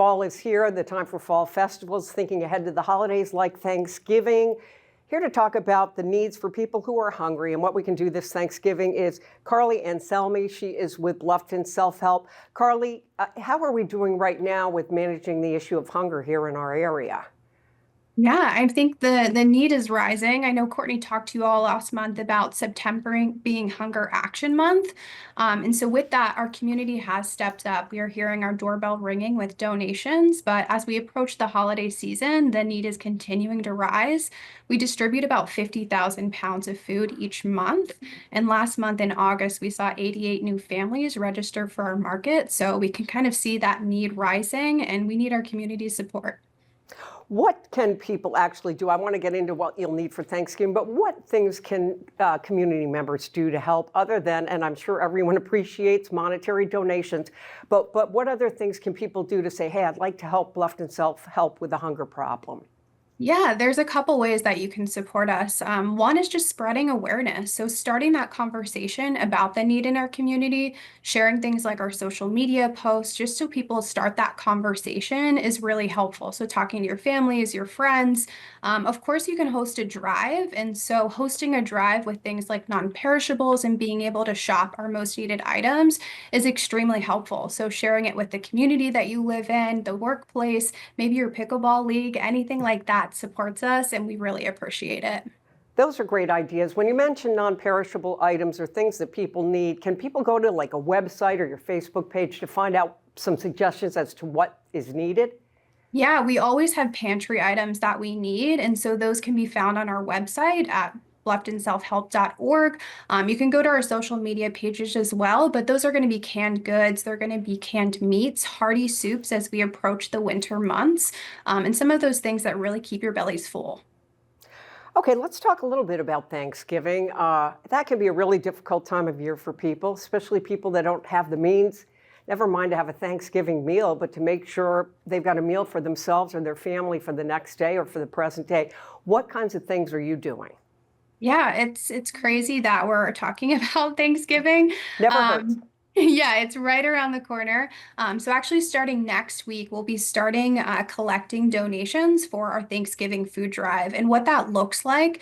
Fall is here, the time for fall festivals, thinking ahead to the holidays like Thanksgiving. Here to talk about the needs for people who are hungry and what we can do this Thanksgiving is Carli Anselmi. She is with Bluffton Self Help. Carli, how are we doing right now with managing the issue of hunger here in our area? Yeah, I think the need is rising. I know Courtney talked to you all last month about September being Hunger Action Month. And so with that, our community has stepped up. We are hearing our doorbell ringing with donations, but as we approach the holiday season, the need is continuing to rise. We distribute about 50,000 pounds of food each month. And last month in August, we saw 88 new families register for our market. So we can kind of see that need rising, and we need our community support. What can people actually do? I want to get into what you'll need for Thanksgiving, but what things can community members do to help other than, and I'm sure everyone appreciates monetary donations, but what other things can people do to say, hey, I'd like to help Bluffton Self Help with the hunger problem? Yeah, there's a couple ways that you can support us. One is just spreading awareness. So starting that conversation about the need in our community, sharing things like our social media posts, just so people start that conversation is really helpful. So talking to your families, your friends. Of course, you can host a drive. And so hosting a drive with things like non-perishables and being able to shop our most needed items is extremely helpful. So sharing it with the community that you live in, the workplace, maybe your pickleball league, anything like that supports us, and we really appreciate it. Those are great ideas. When you mention non-perishable items or things that people need, can people go to like a website or your Facebook page to find out some suggestions as to what is needed? Yeah, we always have pantry items that we need, and so those can be found on our website at blufftonselfhelp.org. You can go to our social media pages as well, but those are going to be canned goods. They're going to be canned meats, hearty soups as we approach the winter months, and some of those things that really keep your bellies full. Okay, let's talk a little bit about Thanksgiving. That can be a really difficult time of year for people, especially people that don't have the means. Never mind to have a Thanksgiving meal, but to make sure they've got a meal for themselves or their family for the next day or for the present day. What kinds of things are you doing? Yeah, it's crazy that we're talking about Thanksgiving. Never hurts. Yeah, it's right around the corner. So actually starting next week, we'll be starting collecting donations for our Thanksgiving food drive. And what that looks like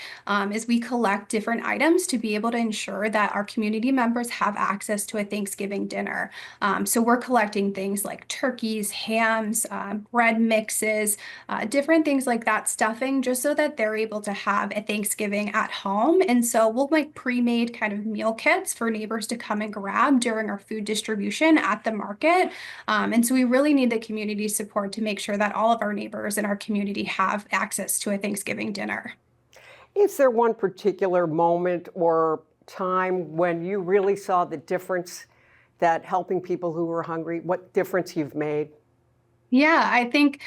is we collect different items to be able to ensure that our community members have access to a Thanksgiving dinner. So we're collecting things like turkeys, hams, bread mixes, different things like that, stuffing, just so that they're able to have a Thanksgiving at home. And so we'll make pre-made kind of meal kits for neighbors to come and grab during our food distribution at the market. And so we really need the community support to make sure that all of our neighbors in our community have access to a Thanksgiving dinner. Is there one particular moment or time when you really saw the difference that helping people who were hungry, what difference you've made? Yeah, I think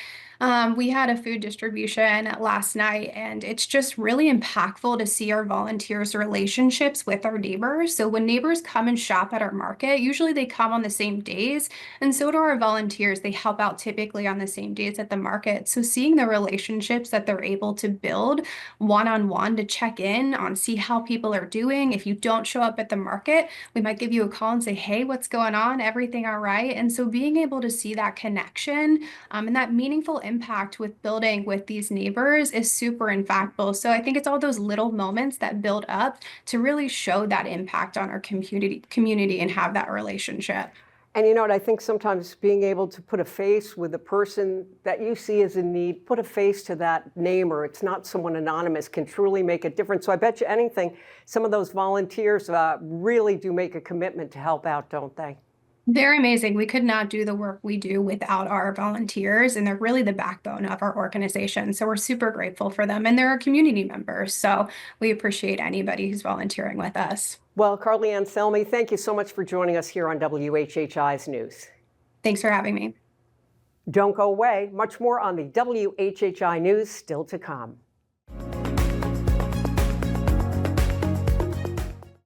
we had a food distribution last night, and it's just really impactful to see our volunteers' relationships with our neighbors. So when neighbors come and shop at our market, usually they come on the same days, and so do our volunteers. They help out typically on the same days at the market. So seeing the relationships that they're able to build one-on-one to check in on, see how people are doing. If you don't show up at the market, we might give you a call and say, hey, what's going on? Everything all right? And so being able to see that connection and that meaningful impact with building with these neighbors is super impactful. So I think it's all those little moments that build up to really show that impact on our community and have that relationship. And you know what, I think sometimes being able to put a face with the person that you see as in need, put a face to that name, or it's not someone anonymous, can truly make a difference. So I bet you anything, some of those volunteers really do make a commitment to help out, don't they? They're amazing. We could not do the work we do without our volunteers, and they're really the backbone of our organization. So we're super grateful for them, and they're our community members. So we appreciate anybody who's volunteering with us. Well, Carli Anselmi, thank you so much for joining us here on WHHI's News. Thanks for having me. Don't go away. Much more on the WHHI News still to come.